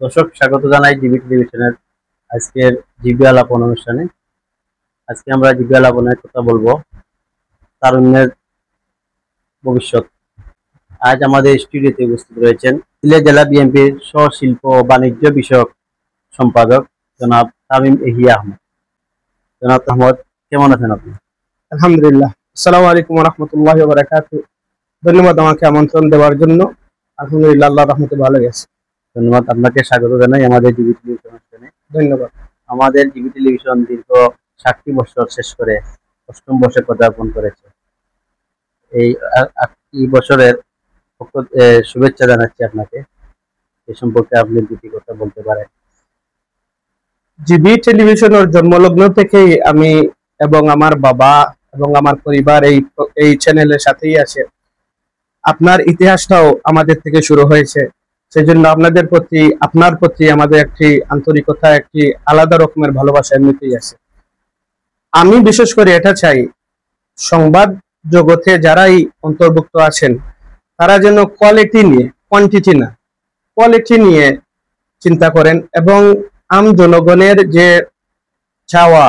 দর্শক স্বাগত জানাই জিবি টেলিভিশনের আজকের জিবি আলাপন অনুষ্ঠানে। আজকে আমরা জিবি আলাপনের কথা বলবো তারুণ্যের ভবিষ্যৎ। আজ আমাদের স্টুডিওতে উপস্থিত রয়েছেন সিলেট জেলা বিএনপির সহ শিল্প ও বাণিজ্য বিষয়ক সম্পাদক জনাব তামিম এহিয়া আহমদ। জনাব আহমদ, কেমন আছেন আপনি? আলহামদুলিল্লাহ। আসসালামু আলাইকুম ওয়া রাহমাতুল্লাহি ওয়া বারাকাতুহু। ধন্যবাদ আমাকে আমন্ত্রণ দেওয়ার জন্য। আলহামদুলিল্লাহ, আল্লাহর রহমতে ভালো গেছে। ধন্যবাদ, আপনাকে স্বাগত জানাই আমাদের জিবি টেলিভিশন অনুষ্ঠানে। ধন্যবাদ। আমাদের জিবি টেলিভিশন দীর্ঘ 60 বছর শেষ করে 8ম বর্ষে পদার্পণ করেছে। এই 8টি বছরের শুভেচ্ছা জানাচ্ছি আপনাকে। এ সম্পর্কে আপনি দুটি কথা বলতে পারেন। জিবি টেলিভিশনের জন্মলগ্ন থেকেই আমি এবং আমার বাবা এবং আমার পরিবার এই চ্যানেলের সাথেই আছে। আপনার ইতিহাসটাও আমাদের থেকে শুরু হয়েছে, সেজন্য আপনার প্রতি আমাদের একটি আন্তরিকতা, একটি আলাদা রকমের ভালোবাসা এমনিতেই আছে। আমি বিশেষ করে এটা চাই, সংবাদ জগতে যারাই অন্তর্ভুক্ত আছেন তারা যেন কোয়ালিটি নিয়ে, কোয়ান্টিটি না, কোয়ালিটি নিয়ে চিন্তা করেন এবং আম জনগণের যে চাওয়া,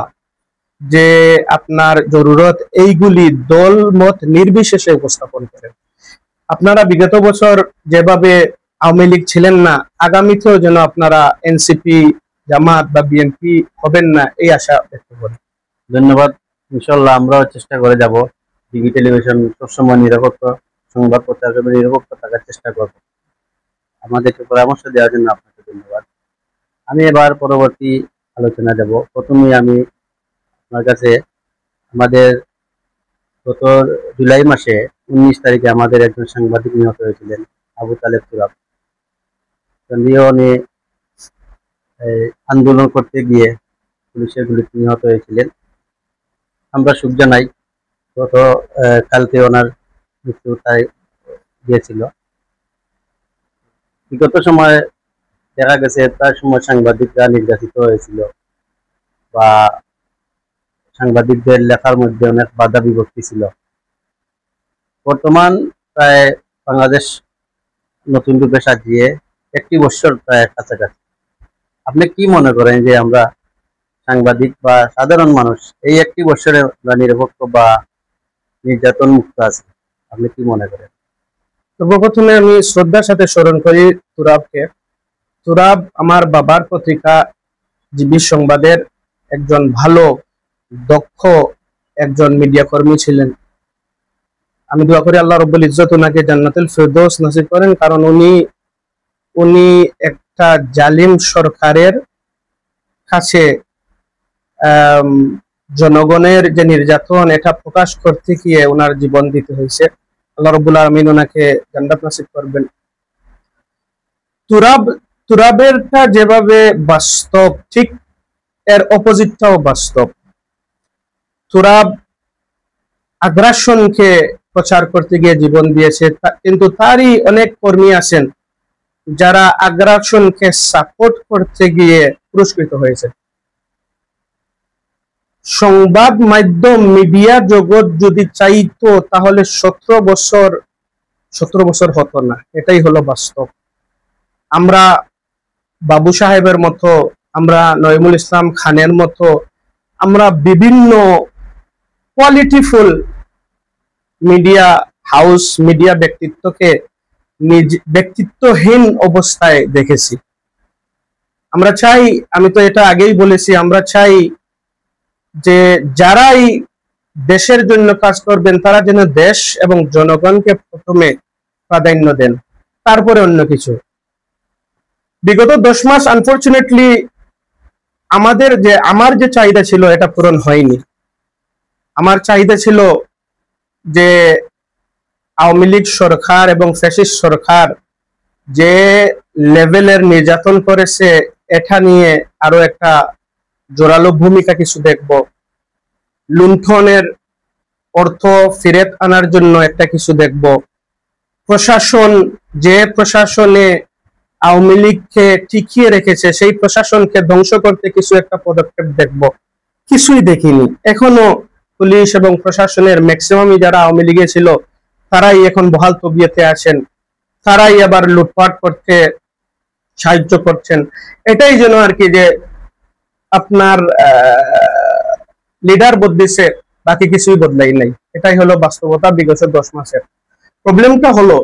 যে আপনার জরুরত, এইগুলি দল মত নির্বিশেষে উপস্থাপন করেন। আপনারা বিগত বছর যেভাবে আওয়ামী লীগ ছিলেন না, আগামীতেও যেন আপনারা এনসিপি, জামাত বা বিএনপি হবেন না, এই আশা ব্যক্ত করি। ধন্যবাদ। ইনশাল্লাহ আমরাও চেষ্টা করে যাব টিভি টেলিভিশন সবসময় নিরপেক্ষ সংবাদ প্রচার করবে, নিরপেক্ষ থাকার চেষ্টা করব। আমাদেরকে পরামর্শ দেওয়ার জন্য আপনাকে ধন্যবাদ। আমি এবার পরবর্তী আলোচনা যাব। প্রথমে আমি আপনার কাছে আমাদের গত জুলাই মাসে 19 তারিখে আমাদের একজন সাংবাদিক নিহত হয়েছিলেন, আবু তালেব তুরাব। উনি আন্দোলন করতে গিয়ে পুলিশের গুলিতে নিহত হয়েছিলেন। আমরা শোক জানাই। গত কালকে ওনার মৃত্যু গিয়েছিল। বিগত সময়ে দেখা গেছে তার সময় সাংবাদিকরা নির্যাতিত হয়েছিল বা সাংবাদিকদের লেখার মধ্যে অনেক বাধা বিভক্তি ছিল। বর্তমান প্রায় বাংলাদেশ নতুন রূপে সাজিয়ে 1 বছর প্রায় কাছাকাছি। আপনি কি মনে করেন যে আমরা সাংবাদিক বা সাধারণ মানুষ এই 1 বছরে নিরপেক্ষ বা নির্যাতন মুক্ত আছে? আপনি কি মনে করেন? সর্বপ্রথমে আমি শ্রদ্ধার সাথে স্মরণ করি তুরাবকে। তুরাব আমার বাবার পত্রিকা জিবি সংবাদের একজন ভালো, দক্ষ একজন মিডিয়া কর্মী ছিলেন। আমি দোয়া করি আল্লাহ রাব্বুল ইজ্জত ওনাকে জান্নাতুল ফেরদৌস নসিব করেন, কারণ উনি একটা জালিম সরকারের কাছে জনগণের যে নির্যাতন, এটা প্রকাশ করতে গিয়ে ওনার জীবন দিতে হয়েছে। আল্লাহ রাব্বুল আলামিন ওনাকে জান্নাত নসিব করবেন। তুরাবেরটা যেভাবে বাস্তব, ঠিক এর অপোজিটটাও বাস্তব। তুরাব আগ্রাসনকে প্রচার করতে গিয়ে জীবন দিয়েছে, কিন্তু তারই অনেক কর্মী আছেন যারা আগ্রাসনকে সাপোর্ট করতে গিয়ে পুরস্কৃত হয়েছে। সংবাদ মাধ্যম, মিডিয়া জগৎ যদি চাইতো তাহলে 17 বছর হতো না। এটাই হলো বাস্তব। আমরা বাবু সাহেবের মতো, আমরা নঈমুল ইসলাম খানের মতো, আমরা বিভিন্ন কোয়ালিটিফুল মিডিয়া হাউস, মিডিয়া ব্যক্তিত্বকে ব্যক্তিত্বহীন অবস্থায় দেখেছি। আমরা চাই, আমি তো এটা আগেই বলেছি, আমরা চাই যে যারাই দেশের জন্য কাজ করবেন তারা যেন দেশ এবং জনগণকে প্রথমে প্রাধান্য দেন, তারপরে অন্য কিছু। বিগত 10 মাস আনফরচুনেটলি আমার যে চাহিদা ছিল এটা পূরণ হয়নি। আমার চাহিদা ছিল যে আওয়ামী লীগ সরকার এবং ফ্যাসিস্ট সরকার যে লেভেলের নির্যাতন করেছে, এটা নিয়ে আরো একটা জোরালো ভূমিকা কিছু দেখব। লুণ্ঠনের অর্থ ফিরত আনার জন্য একটা কিছু দেখব। প্রশাসন, যে প্রশাসনে আওয়ামী লীগকে টিকিয়ে রেখেছে, সেই প্রশাসনকে ধ্বংস করতে কিছু একটা পদক্ষেপ দেখব। কিছুই দেখিনি এখনো। পুলিশ এবং প্রশাসনের ম্যাক্সিমামই যারা আওয়ামী লীগে ছিল তারাই এখন বহাল তবিয়তে আছেন। তারাই আবার লুটপাট করতে সাহায্য করছেন। এটাই যেন আর কি, যে আপনার লিডার বদলেছে, বাকি কিছুই বদলাই নাই। এটাই হলো বাস্তবতা বিগত 10 মাসের। প্রবলেমটা হলো,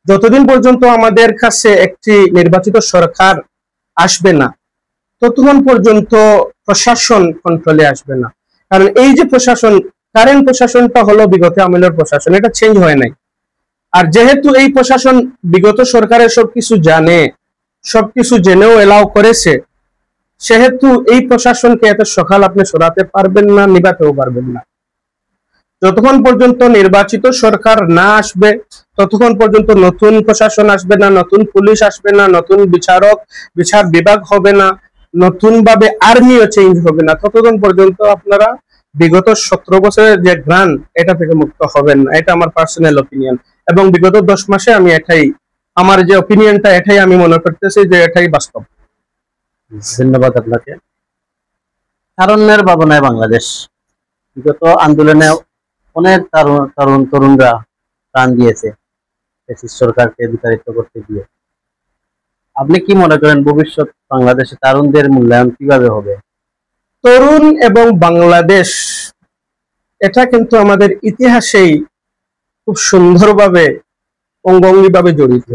যতদিন পর্যন্ত আমাদের কাছে একটি নির্বাচিত সরকার আসবে না, ততক্ষণ পর্যন্ত প্রশাসন কন্ট্রোলে আসবে না। কারণ এই যে প্রশাসন, কারেন্ট প্রশাসনটা হলো বিগত আমলের প্রশাসন, এটা চেঞ্জ হয় নাই। আর যেহেতু এই প্রশাসন বিগত সরকারের সবকিছু জানে, সবকিছু জেনেও এলাও করেছে, সেহেতু এই প্রশাসনকে এত সকাল আপনি সরাতে পারবেন না, নিবাতেও পারবেন না। যতক্ষণ পর্যন্ত নির্বাচিত সরকার না আসবে, ততক্ষণ পর্যন্ত নতুন প্রশাসন আসবে না, নতুন পুলিশ আসবে না, নতুন বিচার বিভাগ হবে না, নতুন ভাবে আর্মিও চেঞ্জ হবে না, ততক্ষণ পর্যন্ত আপনারা বিগত 17 বছরের যে গ্রান, এটা থেকে মুক্ত হবেন না। এটা আমার পার্সোনাল অপিনিয়ন। এবং বিগত 10 মাসে আমি আমার যে অপিনিয়নটা, এটাই আমি মনে করতেছি যে এটাই বাস্তব। ধন্যবাদ আপনাকে। তারুণ্যের ভাবনায় বাংলাদেশ, বিগত আন্দোলনে অনেক তরুণরা প্রাণ দিয়েছে সরকারকে বিতাড়িত করতে গিয়ে। আপনি কি মনে করেন ভবিষ্যৎ বাংলাদেশে তারুণদের মূল্যায়ন কিভাবে হবে? তরুণ এবং বাংলাদেশ, এটা কিন্তু আমাদের ইতিহাসেই খুব সুন্দরভাবে অঙ্গাঙ্গিভাবে জড়িত।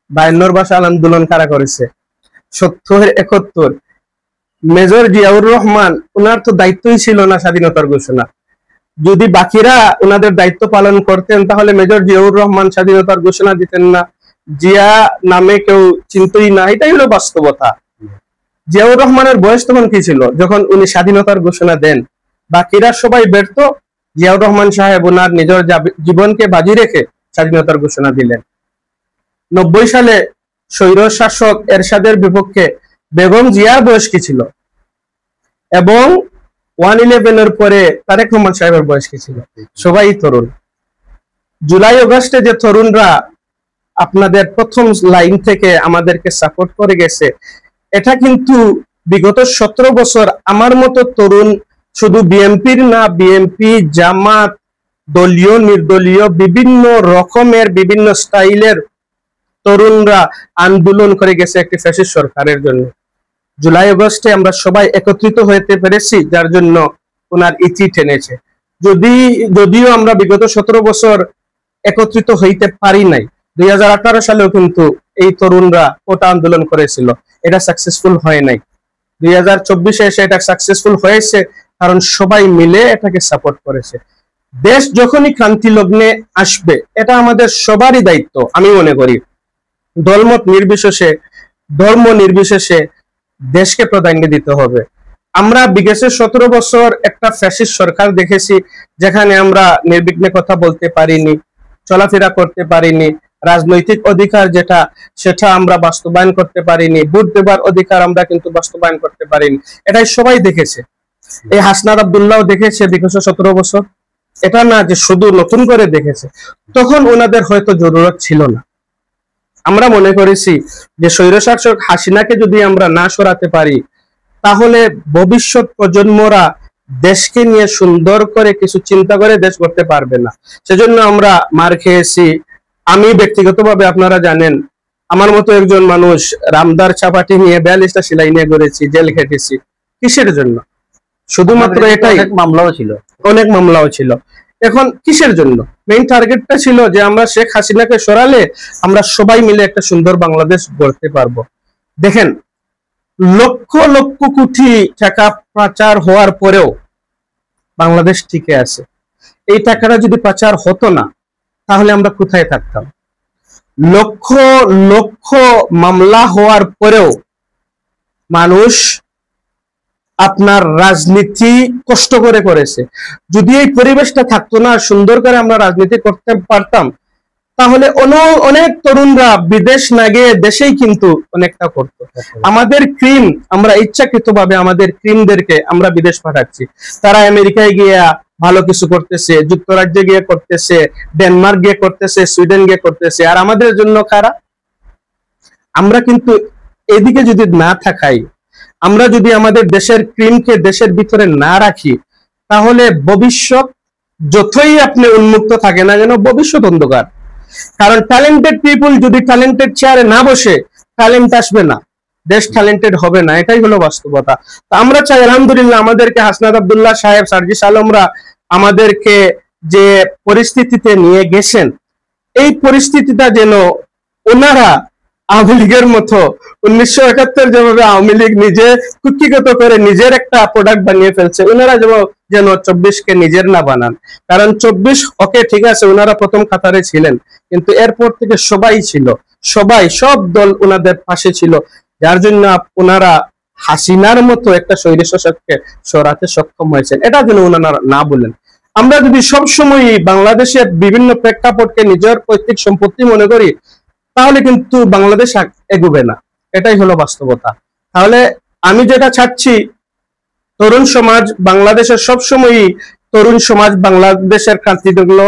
52 ভাষা আন্দোলন কারা করেছে? 70-71 মেজর জিয়াউর রহমান, ওনার তো দায়িত্বই ছিল না স্বাধীনতার ঘোষণা। যদি বাকিরা ওনাদের দায়িত্ব পালন করতেন, তাহলে মেজর জিয়াউর রহমান স্বাধীনতার ঘোষণা দিতেন না, জিয়া নামে কেউ চিনতই না। এটাই হলো বাস্তবতা। জিয়াউর রহমানের বয়স তখন কি ছিল যখন উনি স্বাধীনতার ঘোষণা দেন? বাকিরা সবাই ব্যর্থ, জিয়াউর রহমান সাহেব ওনার নিজের জীবনকে বাজি রেখে স্বাধীনতার ঘোষণা দিলেন। 90 সালে স্বৈর শাসক এরশাদের বিপক্ষে বেগম জিয়ার বয়স কি ছিল? এবং 1/11 পরে তারেক রহমান সাহেবের বয়স কি ছিল? সবাই তরুণ। জুলাই আগস্টে যে তরুণরা আপনাদের প্রথম লাইন থেকে আমাদেরকে সাপোর্ট করে গেছে, এটা কিন্তু বিগত 17 বছর আমার মতো তরুণ, শুধু বিএনপির না, বিএনপি, জামাত, দলীয়, নির্দলীয়, বিভিন্ন রকমের, বিভিন্ন স্টাইলের তরুণরা আন্দোলন করে গেছে একটি ফ্যাসিস্ট সরকারের জন্য। জুলাই আগস্টে আমরা সবাই একত্রিত হতে পেরেছি, যার জন্য ওনার ইতি টেনেছে। যদিও আমরা বিগত 17 বছর একত্রিত হইতে পারি নাই, 2018 সালেও কিন্তু এই তরুণরা কোটা আন্দোলন করেছিল, এটা সাকসেসফুল হয় নাই। 2024-এ এসে এটা সাকসেসফুল হয়েছে, কারণ সবাই মিলে এটাকে সাপোর্ট করেছে। দেশ যখনই ক্রান্তি লগ্নে আসবে, এটা আমাদের সবারই দায়িত্ব। আমি মনে করি দলমত নির্বিশেষে, ধর্ম নির্বিশেষে দেশকে প্রাধান্য দিতে হবে। আমরা বিগত 17 বছর একটা ফ্যাসিস্ট সরকার দেখেছি, যেখানে আমরা নির্বিঘ্নে কথা বলতে পারিনি, চলাফেরা করতে পারিনি, রাজনৈতিক অধিকার সেটা আমরা বাস্তবায়ন করতে পারিনি, ভোট দেবার অধিকার আমরা কিন্তু বাস্তবায়ন করতে পারিনি। এটাই সবাই দেখেছে। এই হাসনাত আব্দুল্লাহ দেখেছে বিগত 17 বছর। এটা না যে শুধু নতুন করে দেখেছে, তখন ওনাদের হয়তো জরুরত ছিল না। আমরা মনে করেছি যে স্বৈরশাসক হাসিনাকে যদি আমরা না সরাতে পারি, তাহলে ভবিষ্যৎ প্রজন্মরা দেশকে নিয়ে সুন্দর করে কিছু চিন্তা করে দেশ করতে পারবে না। সেজন্য আমরা মার খেয়েছি। আমি ব্যক্তিগতভাবে, আপনারা জানেন, আমার মতো একজন মানুষ রামদার চাপাটি নিয়ে 42টা সেলাই নিয়ে করেছি, জেল খেটেছি। কিসের জন্য? শুধুমাত্র এটাই। অনেক মামলাও ছিল। এখন কিসের জন্য? মেইন টার্গেটটা ছিল যে আমরা শেখ হাসিনাকে সরালে আমরা সবাই মিলে একটা সুন্দর বাংলাদেশ গড়তে পারবো। দেখেন, লক্ষ লক্ষ কোটি টাকা পাচার হওয়ার পরেও বাংলাদেশ টিকে আছে। এই টাকাটা যদি পাচার হতো না, তাহলে আমরা কোথায় থাকতাম? লক্ষ লক্ষ মামলা হওয়ার পরেও মানুষ আপনার রাজনীতি কষ্ট করে করেছে। যদি এই পরিবেশটা থাকতো না, সুন্দর করে আমরা রাজনীতি করতে পারতাম, তাহলে অনেক তরুণরা বিদেশ না গিয়ে দেশেই কিন্তু অনেকটা করতো। আমাদের ক্রিম, আমরা ইচ্ছাকৃতভাবে আমাদের ক্রিমদেরকে আমরা বিদেশ পাঠাচ্ছি। তারা আমেরিকায় গিয়ে ভালো কিছু করতেছে, যুক্তরাজ্যে গিয়ে করতেছে, ডেনমার্ক গিয়ে করতেছে, সুইডেন গিয়ে করতেছে। আর আমাদের জন্য কারা? আমরা কিন্তু এদিকে যদি না থাকাই, আমরা যদি আমাদের দেশের ক্রিমকে দেশের ভিতরে না রাখি, তাহলে ভবিষ্যৎ যতই আপনি উন্মুক্ত থাকে না কেন, ভবিষ্যৎ অন্ধকার। কারণ ট্যালেন্টেড পিপল যদি ট্যালেন্টেড চেয়ারে না বসে, ট্যালেন্ট আসবে না, দেশ ট্যালেন্টেড হবে না, এটাই হলো বাস্তবতা। তো আমরা চাই আলহামদুলিল্লাহ আমাদেরকে হাসনাত আব্দুল্লাহ সাহেব, সার্জিস আলমরা আমাদেরকে যে পরিস্থিতিতে নিয়ে গেছেন, এই পরিস্থিতিটা যেন ওনারা আওয়ামী লীগের মতো 1971 যেভাবে আওয়ামী লীগ নিজে কুক্ষিগত করে নিজের একটা প্রোডাক্ট বানিয়ে ফেলছে, ওনারা যেন 24-কে নিজের না বানান। কারণ 24 ওকে ঠিক আছে, ওনারা প্রথম কাতারে ছিলেন, কিন্তু এরপর থেকে সবাই ছিল, সব দল ওনাদের পাশে ছিল, যার জন্য ওনারা হাসিনার মতো একটা স্বৈরশাসককে সরাতে সক্ষম হয়েছেন। এটা যেন ওনারা না বলেন। আমরা যদি সবসময় বাংলাদেশের বিভিন্ন প্রেক্ষাপটকে নিজের পৈতৃক সম্পত্তি মনে করি, তাহলে কিন্তু বাংলাদেশ এগোবে না, এটাই হলো বাস্তবতা। তাহলে আমি যেটা চাচ্ছি, তরুণ সমাজ বাংলাদেশের সবসময়ই তরুণ সমাজ বাংলাদেশের ক্রান্তিগুলো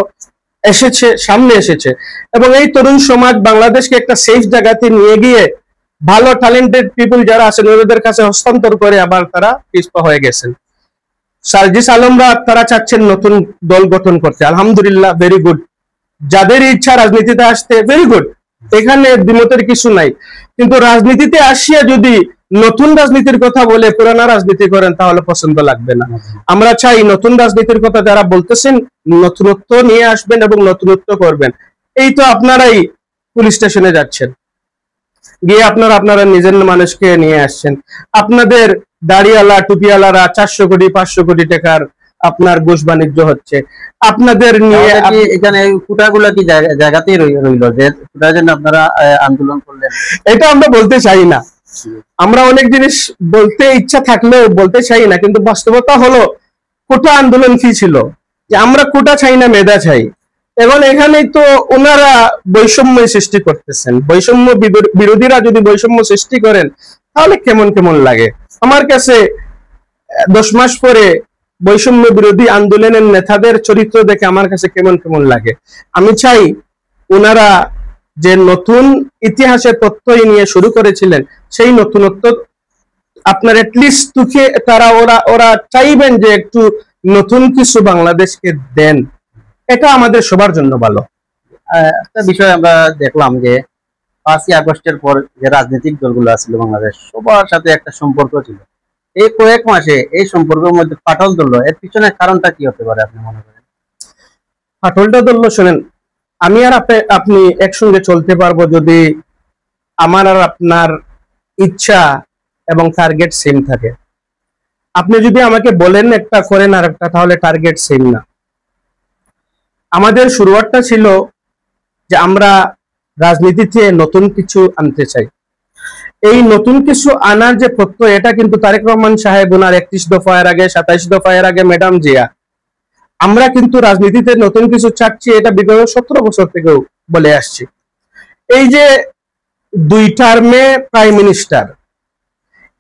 সামনে এসেছে, এবং এই তরুণ সমাজ বাংলাদেশকে একটা সেফ জায়গাতে নিয়ে গিয়ে ভালো ট্যালেন্টেড পিপল যারা আছেন ওদের কাছে হস্তান্তর করে আবার তারা পিছপা হয়ে গেছেন। সার্জিস আলমরা তারা চাচ্ছেন নতুন দল গঠন করতে, আলহামদুলিল্লাহ, ভেরি গুড। যাদের ইচ্ছা রাজনীতিতে আসতে, ভেরি গুড, এখানে দ্বিমতের কিছু নাই। কিন্তু রাজনীতিতে আসিয়া যদি নতুন রাজনীতির কথা বলে পুরানা রাজনীতি করেন, তাহলে পছন্দ লাগবে না। আমরা চাই নতুন রাজনীতির কথা যারা বলতেছেন, নতুনত্ব নিয়ে আসবেন এবং নতুনত্ব করবেন। এই তো আপনারাই পুলিশ স্টেশনে যাচ্ছেন, গিয়ে আপনারা নিজের মানুষকে নিয়ে আসছেন, আপনাদের দাড়িওয়ালা টুপিওয়ালারা 400 কোটি 500 কোটি টাকার আপনার ঘুষ বাণিজ্য হচ্ছে আপনাদের নিয়ে। এখানে কুটাগুলা কি জায়গাতেই রইল যে কুটার জন্য আপনারা আন্দোলন করলেন? এটা আমরা বলতে চাই না, আমরা অনেক জিনিস বলতে ইচ্ছা থাকলেও বলতে চাই না, কিন্তু বাস্তবতা হলো কোটা আন্দোলন কি ছিল, যে আমরা কোটা চাই না, মেধা চাই। এবং এখানেই তো ওনারা বৈষম্য সৃষ্টি করতেছেন। বৈষম্য বিরোধীরা যদি বৈষম্য সৃষ্টি করেন, তাহলে কেমন কেমন লাগে আমার কাছে। 10 মাস পরে বৈষম্য বিরোধী আন্দোলনের নেতাদের চরিত্র দেখে আমার কাছে কেমন কেমন লাগে। আমি চাই ওনারা যে নতুন ইতিহাসের তথ্যই নিয়ে শুরু করেছিলেন, সেই নতুনত্ব আপনার এটলিস্ট তুকে তারা ওরা চাইবেন যে একটু নতুন কিছু বাংলাদেশকে দেন, এটা আমাদের সবার জন্য ভালো। একটা বিষয় আমরা দেখলাম যে 5ই আগস্টের পর যে রাজনৈতিক দলগুলো ছিল বাংলাদেশ, সবার সাথে একটা সম্পর্ক ছিল। এই কয়েক মাসে এই সম্পর্কের মধ্যে ফাটল ধরলো, এর পিছনে কারণটা কি হতে পারে আপনি মনে করেন? ফাটলটা ধরলো, শোনেন, আমি আর আপনি একসঙ্গে চলতে পারবো যদি আমার আর আপনার ইচ্ছা এবং টার্গেট সেম থাকে। আপনি যদি আমাকে বলেন একটা করেন আর একটা, তাহলে টার্গেট সেম না। আমাদের শুরুয়াতটা ছিল যে আমরা রাজনীতিতে নতুন কিছু আনতে চাই। এই নতুন কিছু আনার যে প্রত্যয়, এটা কিন্তু তারেক রহমান সাহেব ওনার 31 দফার আগে, 27 দফার আগে, ম্যাডাম জিয়া, আমরা কিন্তু রাজনীতিতে নতুন কিছু চাচ্ছি, এটা বিগত 17 বছর থেকেও বলে আসছি। এই যে 2 টার্মে প্রাইম মিনিস্টার,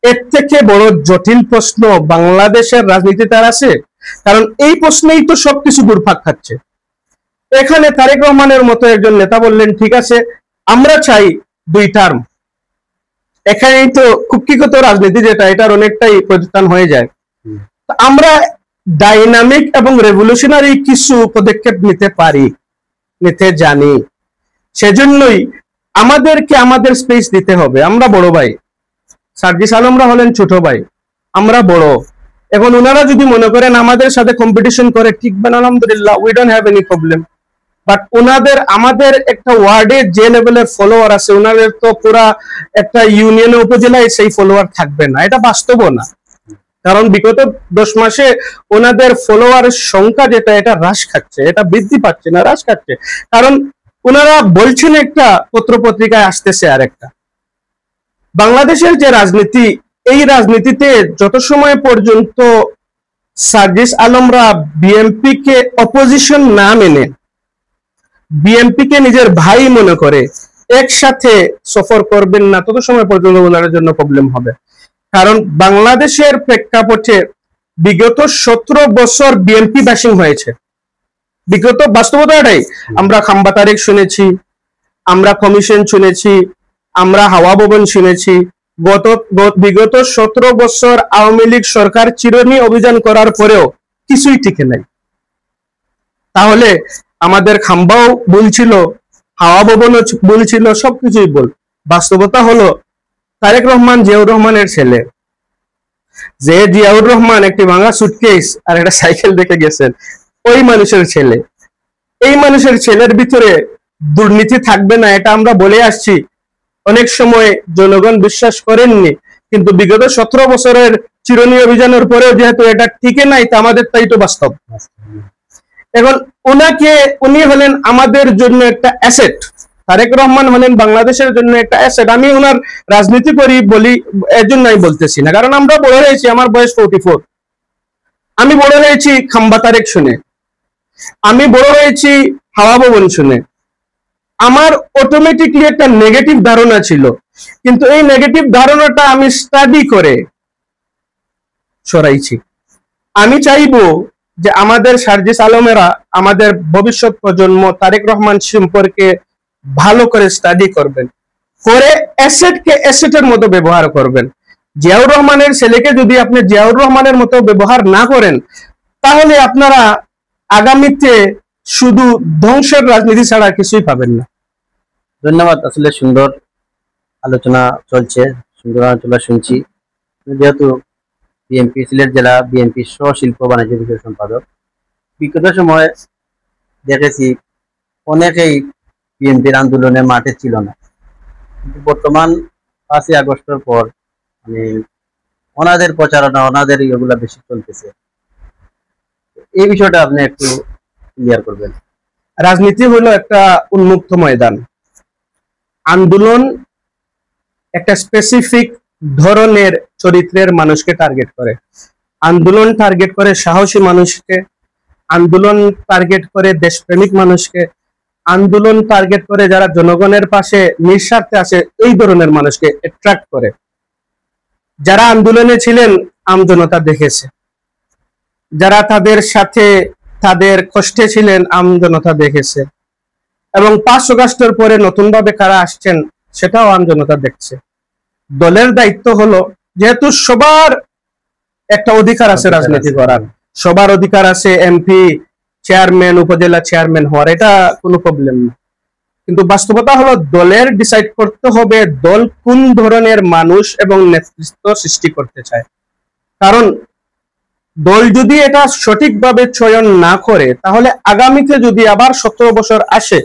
এর থেকে বড় জটিল প্রশ্ন বাংলাদেশের রাজনীতিতে আর আছে? কারণ এই প্রশ্নেই তো সবকিছু ঘুরপাক খাচ্ছে। এখানে তারেক রহমানের মতো একজন নেতা বললেন, ঠিক আছে আমরা চাই 2 টার্ম। এখানেই তো কুক্ষিগত রাজনীতি যেটা, এটার অনেকটাই পরিবর্তন হয়ে যায়। আমরা ডাইনামিক এবং রেভলিউশনারি কিছু পদক্ষেপ নিতে পারি, নিতে জানি, সেজন্যই আমাদেরকে আমাদের স্পেস দিতে হবে। আমরা বড় ভাই, সার্জিস আলমরা হলেন ছোট ভাই, আমরা বড়। এখন ওনারা যদি মনে করেন আমাদের সাথে কম্পিটিশন করে, ঠিক বেন, আলহামদুলিল্লাহ, we don't have any problem. But আমাদের একটা ওয়ার্ডে যে লেভেলের ফলোয়ার আছে, ওনাদের তো পুরা একটা ইউনিয়নে উপজেলায় সেই ফলোয়ার থাকবে না, এটা বাস্তব না। কারণ বিগত 10 মাসে ওনাদের ফলোয়ারের সংখ্যা যেটা, এটা হ্রাস খাচ্ছে, এটা বৃদ্ধি পাচ্ছে না, হ্রাস খাচ্ছে। কারণ ওনারা বলছেন একটা, পত্র পত্রিকায় আসতেছে আর একটা। বাংলাদেশের যে রাজনীতি, এই রাজনীতিতে যত সময় পর্যন্ত সার্জিস আলমরা বিএনপি কে অপোজিশন না মেনে, বিএনপি কে নিজের ভাই মনে করে একসাথে সফর করবেন না, তত সময় পর্যন্ত ওনার জন্য প্রবলেম হবে। কারণ বাংলাদেশের প্রেক্ষাপটে বিগত 17 বছর বিএনপি ব্যাশিং হয়েছে। বিগত বাস্তবতা এটাই। আমরা খাম্বা তারেক শুনেছি, আমরা কমিশন শুনেছি, আমরা হাওয়া ভবন শুনেছি। বিগত 17 বছর আওয়ামী লীগ সরকার চিরুনি অভিযান করার পরেও কিছুই টিকে নাই। তাহলে আমাদের খাম্বাও ভুল ছিল, হাওয়া ভবনও ভুল ছিল, সবকিছুই ভুল। বাস্তবতা হলো তারেক রহমান জিয়াউর রহমানের ছেলে। যে জিয়াউর রহমান একটি ভাঙা সুটকেস আর একটা সাইকেল দেখে গেছেন, ওই মানুষের ছেলে। এই মানুষের ছেলের ভিতরে দুর্নীতি থাকবে না এটা আমরা বলে আসছি, অনেক সময় জনগণ বিশ্বাস করেননি, কিন্তু বিগত 17 বছরের চিরুনি অভিযানের পরেও যেহেতু এটা টিকে নাই, তা আমাদের তাই তো বাস্তব। এখন উনি হলেন আমাদের জন্য একটা অ্যাসেট। তারেক রহমান হলেন বাংলাদেশের জন্য একটা অ্যাসেট। আমি ওনার রাজনীতি করি বলি এর জন্য আমি বলতেছি না, কারণ আমরা বড় হয়েছি, আমার বয়স 44, আমি বড় হয়েছি খাম্বা তারেক শুনে, আমি বড় হয়েছি হাওয়া ভবন শুনে। আমার অটোমেটিকলি একটা নেগেটিভ ধারণা ছিল, কিন্তু এই নেগেটিভ ধারণাটা আমি স্টাডি করে সরাইছি। আমি চাইবো যে আমাদের সার্জিস আলমেরা, আমাদের ভবিষ্যৎ প্রজন্ম তারেক রহমান সম্পর্কে ভালো করে স্টাডি করবেন, করে অ্যাসেটকে অ্যাসেটের মতো ব্যবহার করবেন। জিয়াউর রহমানের ছেলেকে যদি আপনি জিয়াউর রহমানের মতো ব্যবহার না করেন, তাহলে আপনারা আগামীতে শুধু ধ্বংসের রাজনীতি ছাড়া কিছুই পাবেন না। ধন্যবাদ। আসলে সুন্দর আলোচনা চলছে, সুন্দর আলোচনা শুনছি। যেহেতু বিএনপি সিলেট জেলা বিএনপি সহ শিল্প বাণিজ্য বিষয় সম্পাদক, বিগত সময় দেখেছি অনেকেই বিএনপির আন্দোলনে মাঠে ছিল না, কিন্তু বর্তমান 5ই আগস্টের পর মানে ওনাদের প্রচারণা, ওনাদের এগুলা বেশি চলতেছে। এই বিষয়টা আপনি একটু ক্লিয়ার করবেন। রাজনীতি হলো একটা উন্মুক্ত ময়দান। আন্দোলন একটা স্পেসিফিক ধরনের চরিত্রের মানুষকে টার্গেট করে। আন্দোলন টার্গেট করে সাহসী মানুষকে, আন্দোলন টার্গেট করে দেশপ্রেমিক মানুষকে, আন্দোলন টার্গেট করে যারা জনগণের পাশে নিঃস্বার্থে আসে, এই ধরনের মানুষকে অ্যাট্রাক্ট করে। যারা আন্দোলনে ছিলেন আমজনতা দেখেছে, যারা তাদের সাথে তাদের কষ্টে ছিলেন আমজনতা দেখেছে, এবং 5 আগস্টের পরে নতুন ভাবে কারা আসছেন সেটাও আমজনতা দেখছে। দলের দায়িত্ব হলো, যেহেতু সবার একটা অধিকার আছে রাজনীতি করার, সবার অধিকার আছে এমপি, চেয়ারম্যান, উপজেলা চেয়ারম্যান হওয়ার, এটা কোনো প্রবলেম না, কিন্তু বাস্তবতা হলো দলের ডিসাইড করতে হবে দল কোন ধরনের মানুষ এবং নেতৃত্ব সৃষ্টি করতে চায়। কারণ দল যদি এটা সঠিকভাবে চয়ন না করে, তাহলে আগামীতে যদি আবার 17 বছর আসে,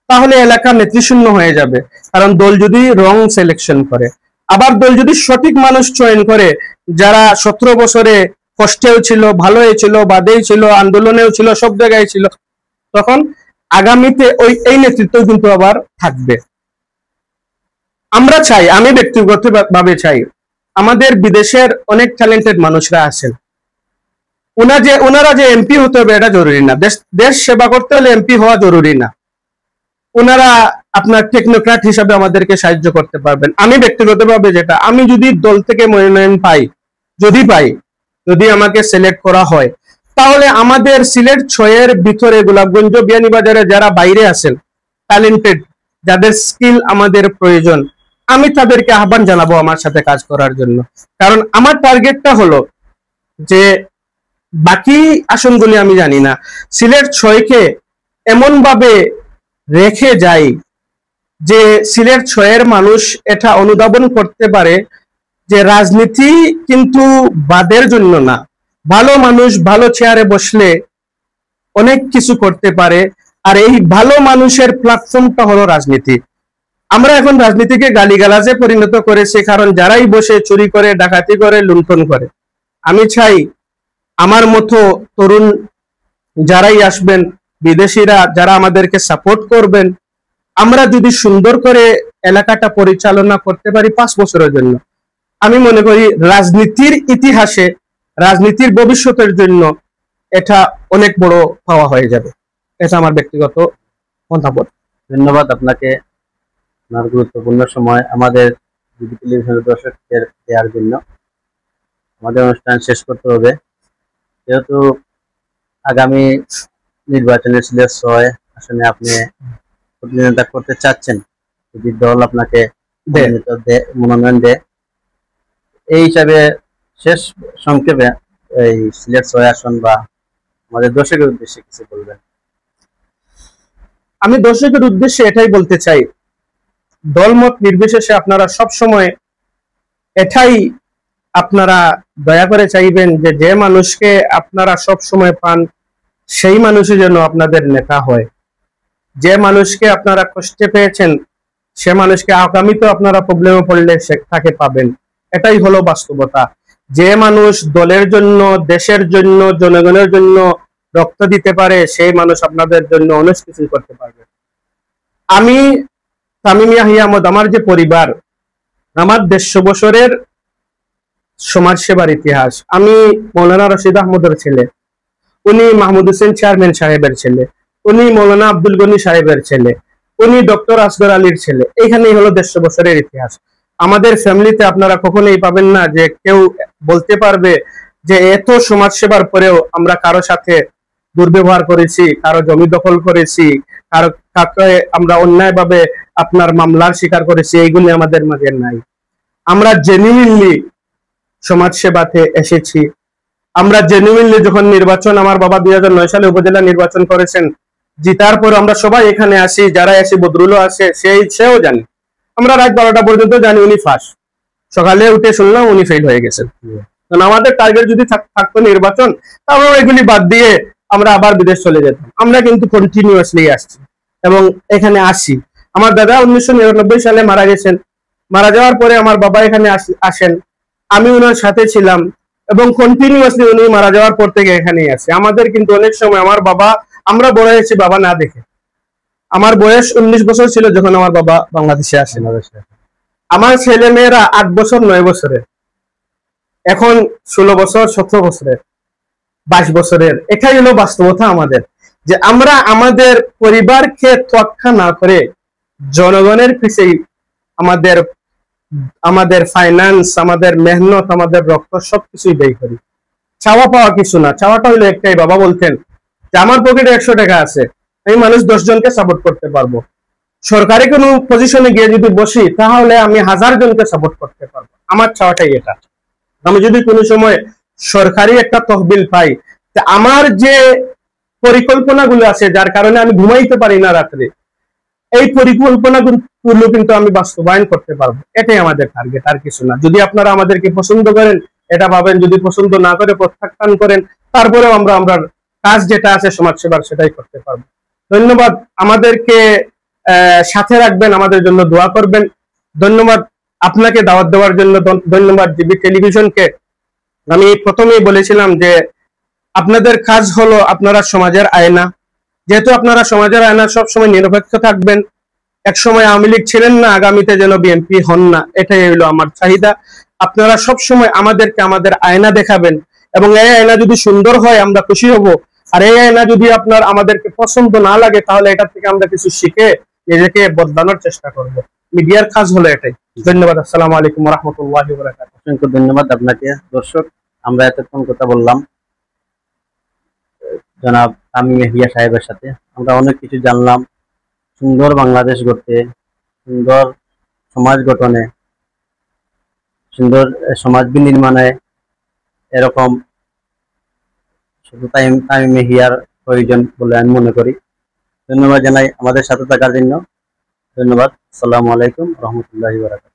তাহলে এলাকা নেতৃশূন্য হয়ে যাবে। কারণ দল যদি রং সিলেকশন করে, আবার দল যদি সঠিক মানুষ চয়ন করে যারা 17 বছরে কষ্টেও ছিল, ভালোই ছিল, বাদেই ছিল, আন্দোলনেও ছিল, সব জায়গায় ছিল, তখন আগামীতে এই নেতৃত্ব কিন্তু আবার থাকবে। আমরা চাই, আমি ব্যক্তিগতভাবে চাই, আমাদের বিদেশের অনেক ট্যালেন্টেড মানুষরা আছেন, ওনারা যে এমপি হতে হবে এটা জরুরি না, দেশ সেবা করতে হলে এমপি হওয়া জরুরি না। ওনারা আপনার টেকনোক্র্যাট হিসাবে আমাদেরকে সাহায্য করতে পারবেন। আমি ব্যক্তিগতভাবে যেটা, আমি যদি দল থেকে মনোনয়ন পাই, যদি আমাকে সিলেক্ট করা হয়, তাহলে আমাদের সিলেট 6-এর ভিতরে গোলাপগঞ্জ, বিয়ানীবাজারে যারা বাইরে আছেন ট্যালেন্টেড, যাদের স্কিল আমাদের প্রয়োজন, আমি তাদেরকে আহ্বান জানাবো আমার সাথে কাজ করার জন্য। কারণ আমার টার্গেটটা হলো যে, বাকি আসনগুলি আমি জানি না, সিলেট 6কে এমন ভাবে রেখে যাই যে সিলেট 6-এর মানুষ এটা অনুধাবন করতে পারে যে রাজনীতি কিন্তু বাদের জন্য না, ভালো মানুষ ভালো চেয়ারে বসলে অনেক কিছু করতে পারে, আর এই ভালো মানুষের প্ল্যাটফর্মটা হলো রাজনীতি। আমরা এখন রাজনীতিকে গালিগালাজে পরিণত করেছি, কারণ যারাই বসে চুরি করে, ডাকাতি করে, লুণ্ঠন করে। আমি চাই আমার মতো তরুণ যারাই আসবেন, বিদেশিরা যারা আমাদেরকে সাপোর্ট করবেন, আমরা যদি সুন্দর করে এলাকাটা পরিচালনা করতে পারি 5 বছরের জন্য, আমি মনে করি রাজনীতির ইতিহাসে, রাজনীতির ভবিষ্যতের জন্য এটা অনেক বড় পাওয়া হয়ে যাবে। এটা আমার ব্যক্তিগত মতামত। ধন্যবাদ আপনাকে আপনার গুরুত্বপূর্ণ সময় আমাদের ডিবি টেলিভিশনের দর্শকদের দেওয়ার জন্য। আমাদের অনুষ্ঠান শেষ করতে হবে, যেহেতু আগামী নির্বাচনে সিলেট 6 আসনে আপনি প্রতিদ্বন্দ্বিতা করতে চাচ্ছেন, যদি দল আপনাকে মনোনয়ন দেয়, এই হিসাবে শেষ সংক্ষেপে এই সিলেট 6 আসন বা আমাদের দর্শকের উদ্দেশ্যে কিছু বলবেন। আমি দর্শকের উদ্দেশ্যে এটাই বলতে চাই, দলমত নির্বিশেষে আপনারা সব সময় এটাই আপনারা দয়া করে চাইবেন যে যে মানুষকে আপনারা সব সময় পান সেই মানুষই যেন আপনাদের নেতা হয়। যে মানুষকে আপনারা কষ্টে পেয়েছেন সে মানুষকে আগামীতে আপনারা প্রবলেমে পড়লে তাকে পাবেন। এটাই হলো বাস্তবতা। যে মানুষ দলের জন্য, দেশের জন্য, জনগণের জন্য রক্ত দিতে পারে সেই মানুষ আপনাদের জন্য অনেক কিছু করতে পারবে। আমি তামিম ইয়াহিয়া আহমদ, আমার যে পরিবার, আমার 150 বছরের সমাজ সেবার ইতিহাস। আমি মৌলানা রশিদ আহমদের ছেলে, উনি মাহমুদ হোসেন চেয়ারম্যান সাহেবের ছেলে, উনি মৌলানা আব্দুল গনি সাহেবের ছেলে, উনি ডক্টর আসগর আলীর ছেলে। এইখানেই হলো 150 বছরের ইতিহাস। আমাদের ফ্যামিলিতে আপনারা কখনোই পাবেন না যে কেউ বলতে পারবে যে এত সমাজ সেবার পরেও আমরা কারো সাথে দুর্ব্যবহার করেছি, কারো জমি দখল করেছি, কাকে আমরা অন্যায়ভাবে আপনার মামলার শিকার করেছি, এইগুলি আমাদের মাঝে নাই। আমরা জেনুইনলি সমাজ সেবাতে এসেছি। আমরা জেনুইনলি যখন নির্বাচন, আমার বাবা 2009 সালে উপজেলা নির্বাচন করেছেন, জিতার পর আমরা সবাই এখানে আসি, যারা এসে বদরুলও আসে, সেও জানে। আমরা রাত 12টা পর্যন্ত জানি উনি ফাঁস, সকালে উঠে শুনলাম উনি ফেল হয়ে গেছেন। কারণ আমাদের টার্গেট যদি থাকতো নির্বাচন, তাহলে এগুলি বাদ দিয়ে আমরা আবার বিদেশ চলে যেতাম। আমরা কিন্তু কন্টিনিউয়াসলি আসছি এবং এখানে আসি। আমার দাদা 1999 সালে মারা গেছেন। মারা যাওয়ার পরে আমার বাবা এখানে আসেন, আমি ওনার সাথে ছিলাম এবং কন্টিনিউয়াসলি উনি মারা যাওয়ার পর থেকে এখানেই আছে। আমাদের কিন্তু অনেক সময় আমার বাবা, আমরা বড় হয়েছি বাবা না দেখে। আমার বয়স 19 বছর ছিল যখন আমার বাবা বাংলাদেশে আসেন। আমার ছেলে মেয়েরা 8 বছর 9 বছরের, এখন 16 বছর 17 বছরের, 22 বছরের। এটাই হলো বাস্তবতা আমাদের, যে আমরা আমাদের পরিবারকে তোয়াক্কা না করে জনগণের পিছেই আমাদের ফাইন্যান্স, আমাদের মেহনত, আমাদের রক্ত সবকিছুই ব্যয় করি। চাওয়া পাওয়া কিছু না। চাওয়াটা হলো একটাই, বাবা বলতেন যে আমার পকেটে 100 টাকা আছে, আমি মানুষ 10 জনকে সাপোর্ট করতে পারবো। সরকারি কোনো পজিশনে গিয়ে যদি বসি তাহলে আমি 1000 জনকে সাপোর্ট করতে পারবো। আমার চাওয়াটাই এটা। আমি যদি কোনো সময় সরকারি একটা তহবিল পাই, আমার যে পরিকল্পনাগুলো আছে যার কারণে আমি ঘুমাইতে পারি না রাত্রে, এই পরিকল্পনাগুলো কিন্তু আমি বাস্তবায়ন করতে পারবো। এটাই আমাদের টার্গেট, আর কিছু না। যদি আপনারা আমাদেরকে পছন্দ করেন এটা পাবেন, যদি পছন্দ না করে প্রত্যাখ্যান করেন, তারপরেও আমরা কাজ যেটা আছে সমাজ সেবার সেটাই করতে পারবো। ধন্যবাদ। আমাদেরকে সাথে রাখবেন, আমাদের জন্য দোয়া করবেন। ধন্যবাদ আপনাকে দাওয়াত দেওয়ার জন্য। ধন্যবাদ জিবি টেলিভিশনকে। আমি প্রথমেই বলেছিলাম যে আপনাদের কাজ হলো আপনারা সমাজের আয়না। যেহেতু আপনারা সমাজের আয়না, সবসময় নিরপেক্ষ থাকবেন। এক সময় আওয়ামী লীগ ছিলেন না, আগামীতে যেন বিএনপি হন না, এটাই হলো আমার চাহিদা। আপনারা সবসময় আমাদেরকে আমাদের আয়না দেখাবেন এবং এই আয়না যদি সুন্দর হয় আমরা খুশি হব। আর এই আয়না যদি আমাদেরকে পছন্দ না লাগে তাহলে এটা থেকে আমরা কিছু শিখে নিজেকে বদলানোর চেষ্টা করব। মিডিয়ার কাজ হলো এটাই। ধন্যবাদ। আসসালামু আলাইকুম ওয়া রাহমাতুল্লাহি ওয়া বারাকাতুহু। অসংখ্য ধন্যবাদ আপনাকে। দর্শক, আমরা এতক্ষণ কথা বললাম জনাব তামিম ইয়াহিয়া সাহেবের সাথে। আমরা অনেক কিছু জানলাম সুন্দর বাংলাদেশ গড়তে, সুন্দর সমাজ গঠনে, সুন্দর সমাজ বিনির্মাণে এরকম শুধু তামিম ইয়াহিয়ার প্রয়োজন বলে আমি মনে করি। ধন্যবাদ জানাই আমাদের সাথে থাকার জন্য। ধন্যবাদ। আসসালামু আলাইকুম ওয়া রাহমাতুল্লাহি ওয়া বারাকাতুহু।